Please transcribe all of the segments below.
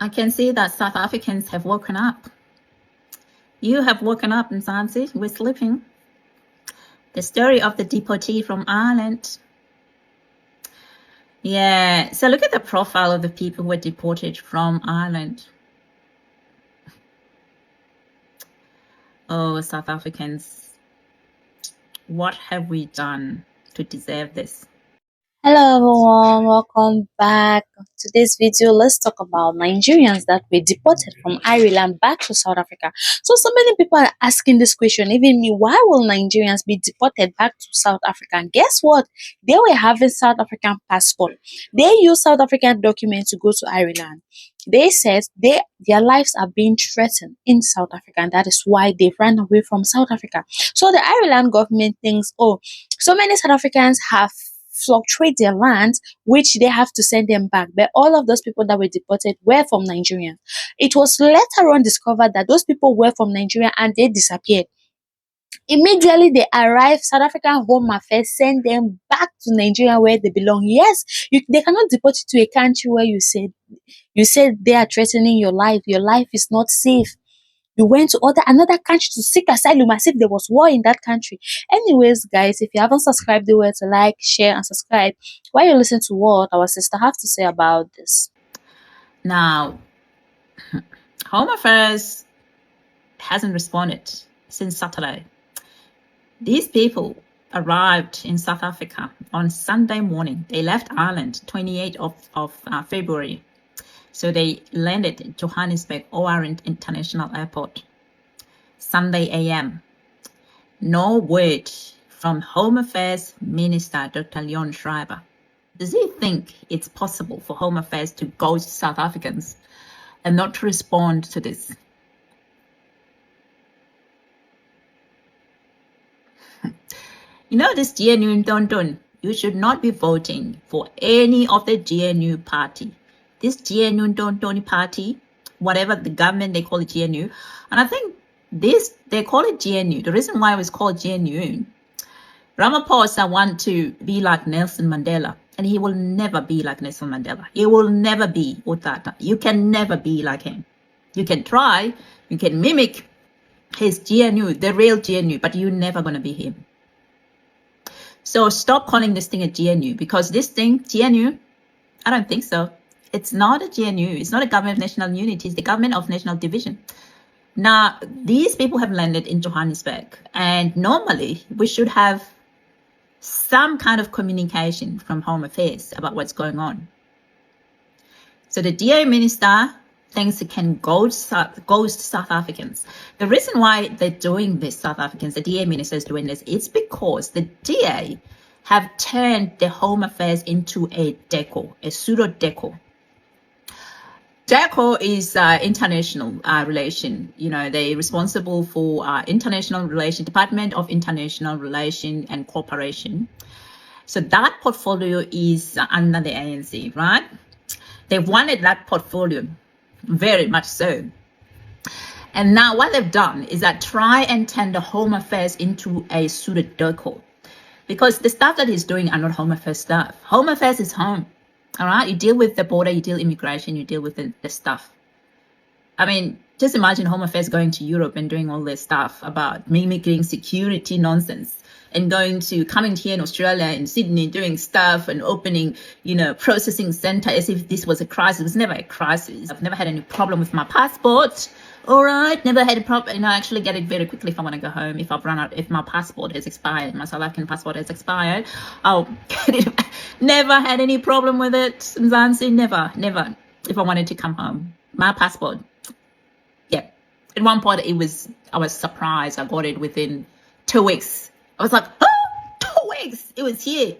I can see that South Africans have woken up. You have woken up, Mzansi. We're sleeping. The story of the deportee from Ireland. Yeah, so look at the profile of the people who were deported from Ireland. Oh, South Africans, what have we done to deserve this? Hello everyone, welcome back. Today's video, let's talk about Nigerians that were deported from Ireland back to South Africa. So many people are asking this question, even me, why will Nigerians be deported back to South Africa? And guess what? They were having South African passport. They use South African documents to go to Ireland. They said their lives are being threatened in South Africa, and that is why they ran away from South Africa. So the Ireland government thinks, oh, so many South Africans have fluctuate their lands, which they have to send them back. But all of those people that were deported were from Nigeria. It was later on discovered that those people were from Nigeria and they disappeared. Immediately they arrived, South African Home Affairs sent them back to Nigeria where they belong. Yes, they cannot deport you to a country where you said they are threatening your life. Your life is not safe. You went to another country to seek asylum as if there was war in that country. Anyways, guys, if you haven't subscribed, do well to like, share, and subscribe while you listen to what our sister have to say about this. Now, Home Affairs hasn't responded since Saturday. These people arrived in South Africa on Sunday morning. They left Ireland 28th of February. So they landed in Johannesburg OR International Airport Sunday a.m. No word from Home Affairs Minister Dr. Leon Schreiber. Does he think it's possible for Home Affairs to ghost South Africans and not to respond to this? You know this GNU Tonton, you should not be voting for any of the GNU party. This GNU Tonton party, whatever the government, they call it GNU. And I think they call it GNU. The reason why it was called GNU, Ramaphosa want to be like Nelson Mandela. And he will never be like Nelson Mandela. He will never be Utata. You can never be like him. You can try, you can mimic his GNU, the real GNU, but you're never going to be him. So stop calling this thing a GNU, because this thing, GNU, I don't think so. It's not a GNU. It's not a government of national unity. It's the government of national division. Now, these people have landed in Johannesburg, and normally we should have some kind of communication from Home Affairs about what's going on. So the DA minister thinks it can ghost South Africans. The reason why they're doing this, South Africans, the DA minister is doing this, it's because the DA have turned the Home Affairs into a deco, a pseudo-deco. DECO is international relation. You know, they're responsible for international relation, Department of International Relation and Cooperation. So that portfolio is under the ANC, right? They wanted that portfolio, very much so. And now what they've done is that try and turn the Home Affairs into a pseudo-DECO. Because the stuff that he's doing are not Home Affairs stuff. Home Affairs is home. All right, you deal with the border, you deal immigration, you deal with the stuff. I mean, just imagine Home Affairs going to Europe and doing all this stuff about mimicking security nonsense and coming here in Australia and Sydney doing stuff and opening, processing center as if this was a crisis. It was never a crisis. I've never had any problem with my passport. All right, never had a problem. I actually get it very quickly if I want to go home. If I've run out, if my passport has expired, my South African passport has expired, I'll get it. Never had any problem with it. Mzansi, never. If I wanted to come home, my passport. Yeah. At one point, I was surprised. I got it within 2 weeks. I was like, oh, 2 weeks. It was here.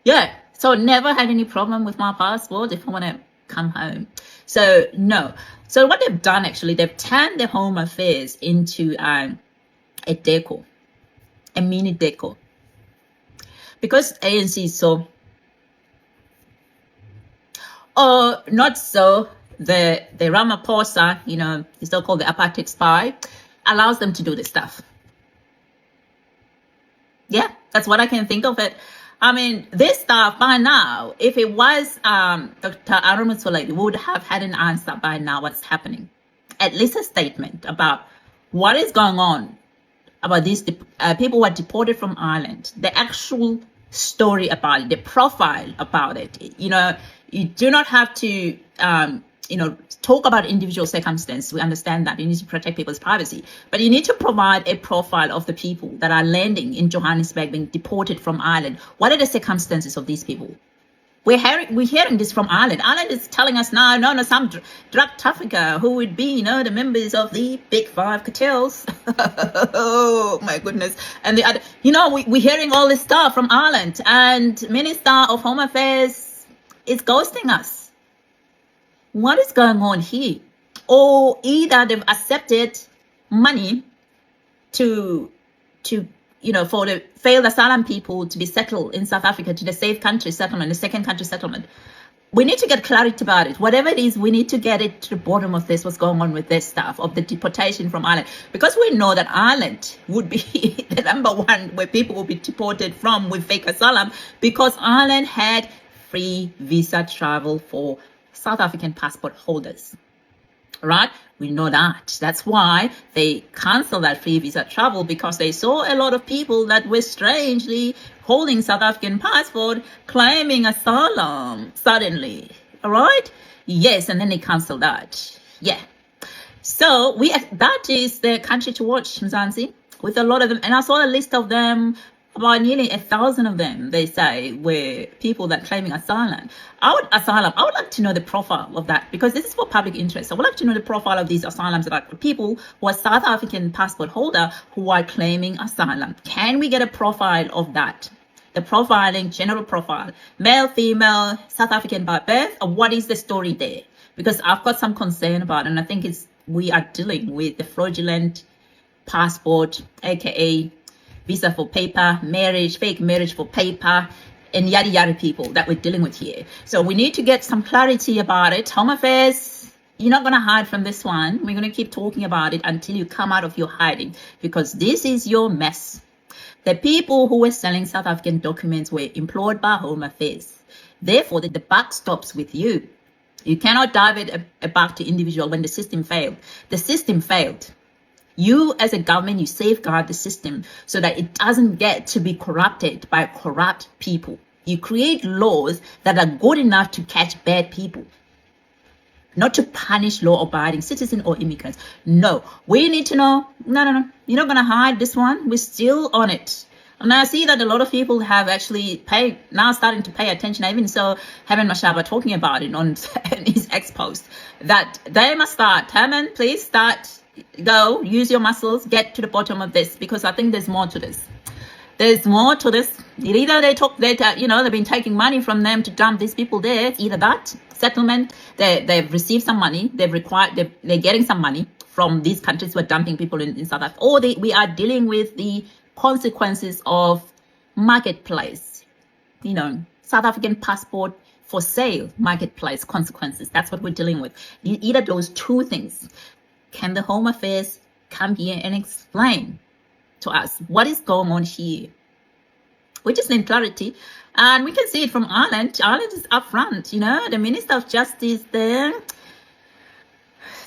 Yeah. So never had any problem with my passport if I want to come home. So no. So what they've done, actually, they've turned the Home Affairs into a deco, a mini deco. Because ANC is so, or not so, the Ramaphosa, the so-called the apartheid spy, allows them to do this stuff. Yeah, that's what I can think of it. I mean, this stuff by now, if it was Dr. Aaron Mutsulet, would have had an answer by now what's happening. At least a statement about what is going on about these people who are deported from Ireland, the actual story about it, the profile about it. You know, you do not have to, talk about individual circumstances. We understand that you need to protect people's privacy, but you need to provide a profile of the people that are landing in Johannesburg, being deported from Ireland. What are the circumstances of these people? We're hearing this from Ireland. Ireland is telling us now, no, some drug trafficker who would be, the members of the big five cartels. Oh my goodness! And the other, we're hearing all this stuff from Ireland, and Minister of Home Affairs is ghosting us. What is going on here? Or either they've accepted money to for the failed asylum people to be settled in South Africa, to the safe country settlement, the second country settlement. We need to get clarity about it. Whatever it is, we need to get it to the bottom of this, what's going on with this stuff, of the deportation from Ireland. Because we know that Ireland would be the number one where people will be deported from with fake asylum, because Ireland had free visa travel for South African passport holders. Right? We know that. That's why they canceled that free visa travel, because they saw a lot of people that were strangely holding South African passport, claiming asylum suddenly. All right? Yes, and then they canceled that. Yeah. So that is the country to watch, Mzansi, with a lot of them. And I saw a list of them. About nearly 1,000 of them, they say, were people that claiming asylum. I would like to know the profile of that, because this is for public interest. I would like to know the profile of these asylums, that people who are South African passport holder who are claiming asylum. Can we get a profile of that? The profiling, general profile, male, female, South African by birth, or what is the story there? Because I've got some concern about it, and I think we are dealing with the fraudulent passport, aka visa for paper, marriage, fake marriage for paper, and yada yada people that we're dealing with here. So we need to get some clarity about it. Home Affairs, you're not going to hide from this one. We're going to keep talking about it until you come out of your hiding, because this is your mess. The people who were selling South African documents were employed by Home Affairs. Therefore, the buck stops with you. You cannot dive it back to individual when the system failed. The system failed. You as a government, you safeguard the system so that it doesn't get to be corrupted by corrupt people. You create laws that are good enough to catch bad people, not to punish law-abiding citizens or immigrants. No, we need to know, no, you're not going to hide this one. We're still on it. And I see that a lot of people have actually starting to pay attention. I even saw Herman Mashaba talking about it on his X post, that they must start. Herman, please start. Go, use your muscles, get to the bottom of this, because I think there's more to this. There's more to this. Either they've been taking money from them to dump these people there. Either that settlement, they've received some money, they're getting some money from these countries who are dumping people in South Africa, or we are dealing with the consequences of marketplace. South African passport for sale, marketplace consequences. That's what we're dealing with. Either those two things. Can the Home Affairs come here and explain to us what is going on here? We just need clarity, and we can see it from Ireland. Ireland is upfront. The Minister of Justice there.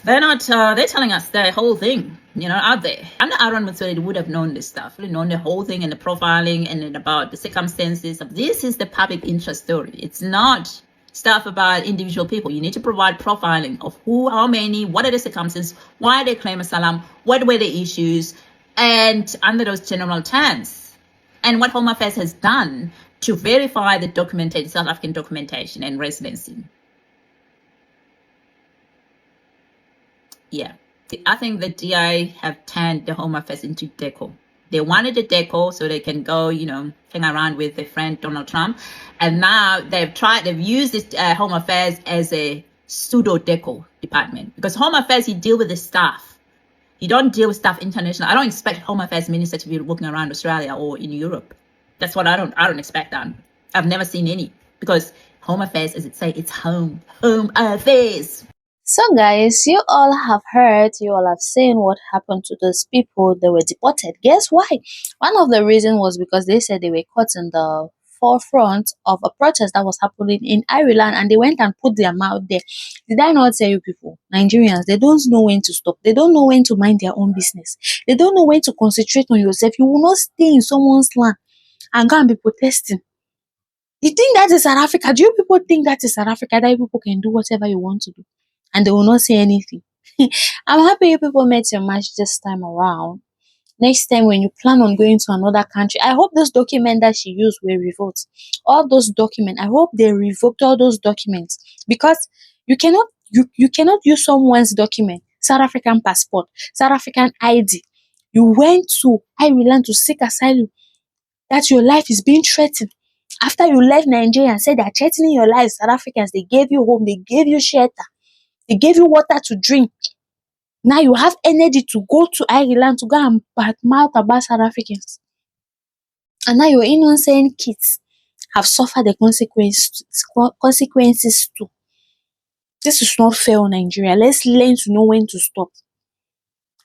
They're not. They're telling us the whole thing. Out there. And Aaron Mutsulet would have known this stuff. Would have known the whole thing, and the profiling, and then about the circumstances of this. Is the public interest story. It's not stuff about individual people. You need to provide profiling of who, how many, what are the circumstances, why they claim asylum, what were the issues, and under those general terms, and what Home Affairs has done to verify the South African documentation and residency. Yeah, I think the DI have turned the Home Affairs into deco. They wanted a deco so they can go, hang around with their friend Donald Trump. And now they've used this Home Affairs as a pseudo deco department. Because Home Affairs, you deal with the staff. You don't deal with stuff international. I don't expect Home Affairs Minister to be walking around Australia or in Europe. That's what I don't expect that. I've never seen any. Because Home Affairs, as it say, it's home affairs. So guys, you all have seen what happened to those people. They were deported. Guess why? One of the reasons was because they said they were caught in the forefront of a protest that was happening in Ireland, and they went and put their mouth there. Did I not tell you people, Nigerians, they don't know when to stop. They don't know when to mind their own business. They don't know when to concentrate on yourself. You will not stay in someone's land and go and be protesting. You think that is South Africa? Do you people think that is South Africa, that you people can do whatever you want to do and they will not say anything? I'm happy you people met your match this time around. Next time when you plan on going to another country, I hope those documents that she used were revoked. All those documents, I hope they revoked all those documents, because you cannot use someone's document, South African passport, South African ID. You went to Ireland to seek asylum, that your life is being threatened. After you left Nigeria and said they're threatening your life, South Africans, they gave you home, they gave you shelter, they gave you water to drink. Now you have energy to go to Ireland to go and badmouth about South Africans. And now your innocent kids have suffered the consequences too. This is not fair on Nigeria. Let's learn to know when to stop.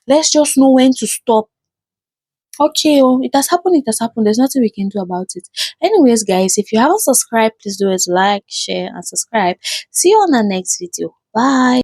Let's just know when to stop. Okay, oh, it has happened, it has happened. There's nothing we can do about it. Anyways, guys, if you haven't subscribed, please do it, like, share, and subscribe. See you on the next video. Bye.